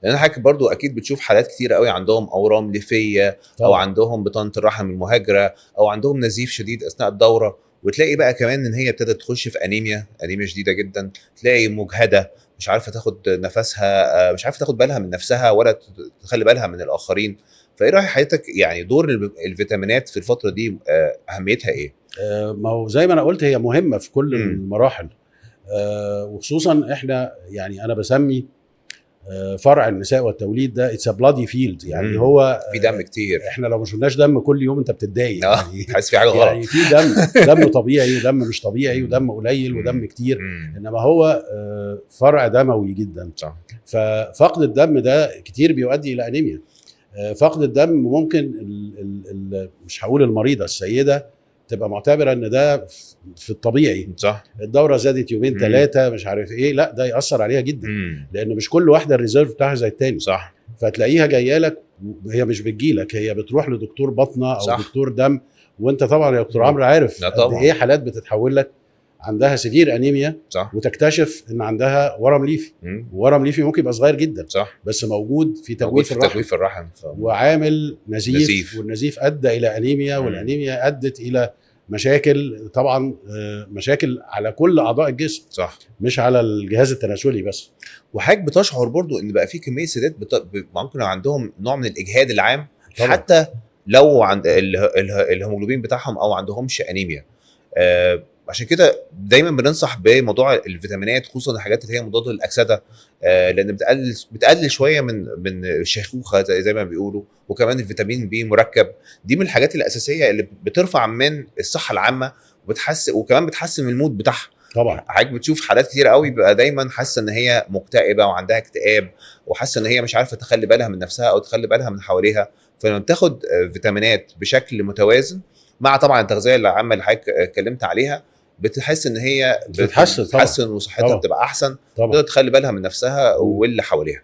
لان حضرتك برضو اكيد بتشوف حالات كتير قوي عندهم اورام ليفيه، او طبعا. عندهم بطانه الرحم المهاجره، او عندهم نزيف شديد اثناء الدوره. وتلاقي بقى كمان ان هي ابتدت تخش في انيميا شديده جدا، تلاقي مجهده، مش عارفه تاخد نفسها، مش عارفه تاخد بالها من نفسها ولا تخلي بالها من الاخرين. فايه راي حضرتك يعني دور الفيتامينات في الفتره دي، اهميتها ايه؟ ما هو زي ما انا قلت هي مهمه في كل امم. المراحل. وخصوصا احنا يعني انا بسمي فرع النساء والتوليد ده اتس بلادي فيلد، يعني امم. هو في دم كتير. احنا لو ما شفناش دم كل يوم انت بتتضايق اه، يعني. تحس في حاجه غلط. يعني في دم طبيعي ودم مش طبيعي امم. ودم قليل ودم امم. كتير، امم. انما هو فرع دموي جدا. صح. ففقد الدم ده كتير بيؤدي الى انيميا. فقد الدم ممكن مش هقول المريضه، السيده تبقى معتبره ان ده في الطبيعي، صح. الدوره زادت يومين امم. ثلاثه مش عارف ايه، لا ده ياثر عليها جدا، امم. لان مش كل واحده الريزيرف بتاعها زي التاني. صح. فتلاقيها جايه لك، هي مش بتجيلك، هي بتروح لدكتور باطنه او صح. دكتور دم. وانت طبعا يا دكتور مم. عمرو عارف لا قد ايه طبعا. حالات بتتحول لك عندها سيفير انيميا، صح. وتكتشف ان عندها ورم ليفي. مم. ورم ليفي ممكن يبقى صغير جدا صح. بس موجود في موجود تجويف في الرحم تجويف الرحم وعامل نزيف، نزيف. والنزيف ادى الى انيميا، مم. والانيميا ادت الى مشاكل طبعا، مشاكل على كل اعضاء الجسم صح. مش على الجهاز التناسلي بس. وحضرتك بتشعر برضو ان بقى في كميه سيدات ممكن عندهم نوع من الاجهاد العام، طبعا. حتى لو عند الهيموجلوبين بتاعهم او عندهمش انيميا. عشان كده دايما بننصح بموضوع الفيتامينات، خصوصا الحاجات اللي هي مضاده للاكسده، لان بتقلل شويه من الشيخوخه زي ما بيقولوا. وكمان الفيتامين بي مركب، دي من الحاجات الاساسيه اللي بترفع من الصحه العامه، وبتحسن، وكمان بتحسن من المود بتاعها. طبعا. حضرتك بتشوف حالات كتير قوي بيبقى دايما حاسه ان هي مكتئبه وعندها اكتئاب، وحاسه ان هي مش عارفه تخلي بالها من نفسها او تخلي بالها من حواليها. فلما بتاخد فيتامينات بشكل متوازن، مع طبعا التغذيه العامه اللي حضرتك اتكلمت عليها، بتحس ان هي بتتحسن طبعا. بتتحسن وصحتها طبعا. بتبقى احسن، طبعا. تقدر تخلي بالها من نفسها مم. واللي حواليها.